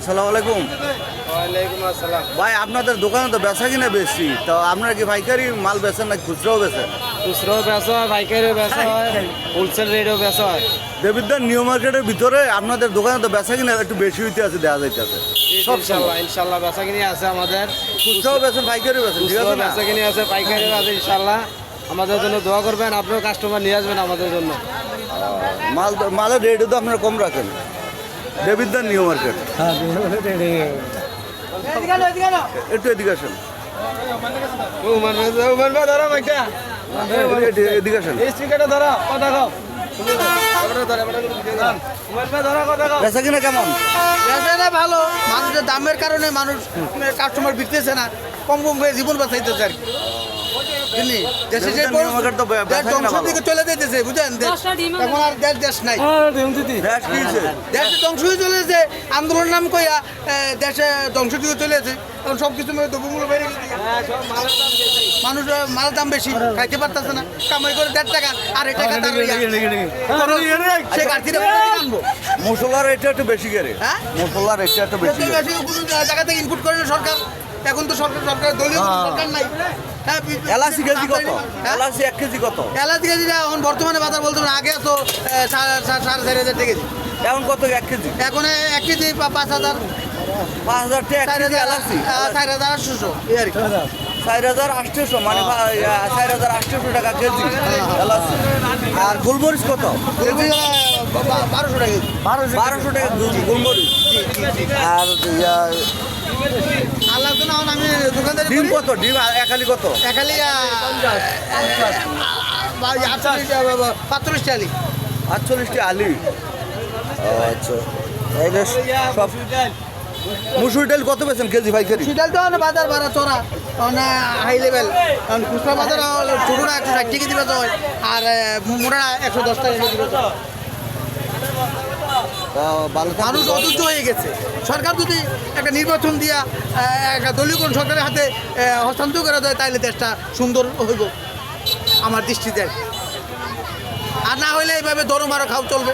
আসসালামু আলাইকুম। ওয়ালাইকুম আসসালাম। ভাই আপনাদের দোকানে তো বেচা কিনা বেশি, তো আপনারা কি পাইকারি মাল বেচেন না খুচরাও বেচেন? খুচরো বেচা হয়, পাইকারিও বেচা হয়, হোলসেল রেটও বেচা হয়। দেবিদ্যার নিউ মার্কেটের ভিতরে আপনাদের দোকানে তো বেচা কিনা একটু বেশি হইতে আছে, দেখা যাইতেছে। সব ইনশাল্লাহ ইনশাল্লাহ বেচা কিনি আছে আমাদের। খুচরাও বেচেন পাইকারিও বেচেন, ঠিক খুচরো আছে না? বেচা কিনি আছে, পাইকারিও আছে ইনশাল্লাহ। আমাদের জন্য দোয়া করবেন, আপনিও কাস্টমার নিয়ে আসবেন আমাদের জন্য। মালের রেটও তো আপনারা কম রাখেন। দেবিদ্যার নিউ মার্কেট, একটু এদিকে আসেন, এদিকে আসেন। বেচা কিনা কেমন? ভালো, মানুষের দামের কারণে মানুষ কাস্টমার বিকতেছে না, কম কম করে জীবন বাঁচাইতেছে আর কি। বুঝলি, দেশে যে নিউ মার্কেট তো বেচা কিনা ধ্বংসের ভালো। দিকে চলে যেতেছে, বুঝলেন? এখন আর দেশ নাই, দেশ কি হয়েছে? দেশে ধ্বংস হয়ে চলে যেতে, আন্দোলন নাম কইয়া দেশে ধ্বংসের দিকে চলে যেতে। এখন সব কিছু দ্রব্যমূল্য বেড়ে গেছে, মানুষ মালের দাম বেশি, খাইতে পারতেছে না, কামাই করে 1.5 টাকা আর এই টাকা তার সে কাঠিতে আনবো। মশলার রেটটা একটু বেশি করে। হ্যাঁ? মশলার রেটটা একটু বেশি করে। জায়গা থেকে ইনপুট করে না সরকার। এখন তো সরকার দলীয় কোনো সরকার নাই। হ্যাঁ, এলাচি কেজি কত? হ্যাঁ? এলাচি 1 কেজি কত? এলাচি কেজিটা এখন বর্তমানে বাজার বলতে পারেন, আগে তো 4,500 টাকা কেজি। এখন কত 1 কেজি? এখন 1 কেজি 5,000, 5,000 টাকা 1 কেজি এলাচি। 4,800 এই আর কি। 4,800 মানে 4,800 টাকা কেজি এলাচি। আর গোলমরিচ কত? কেজি 1,200 টাকা কেজি। 1200 টাকা গোলমরিচ। আর আল্লাহ তো না, এখন আমি দোকানদারি ডিম করি। কত? ডিম একালি কত? খালি 45 টালি। 48টি আলি। আচ্ছা, তাহলে সব মুসুর ডাল কত পেয়েছেন কেজি পাইকারি? শীতাল তো বাজার ভাড়া চড়া, হাই লেভেল। খুচরা বাজার ছোটোটা 160 টাকা দিবে হয়, আর মোটা 110 টাকা দিবে। মানুষ অধৈর্য হয়ে গেছে। সরকার যদি একটা নির্বাচন দিয়া একটা দলীয় কোন সরকারের হাতে হস্তান্তর করা যায়, তাহলে দেশটা সুন্দর হইব আমার দৃষ্টিতে। আর না হইলে এইভাবে দরম আরও খাও চলবে।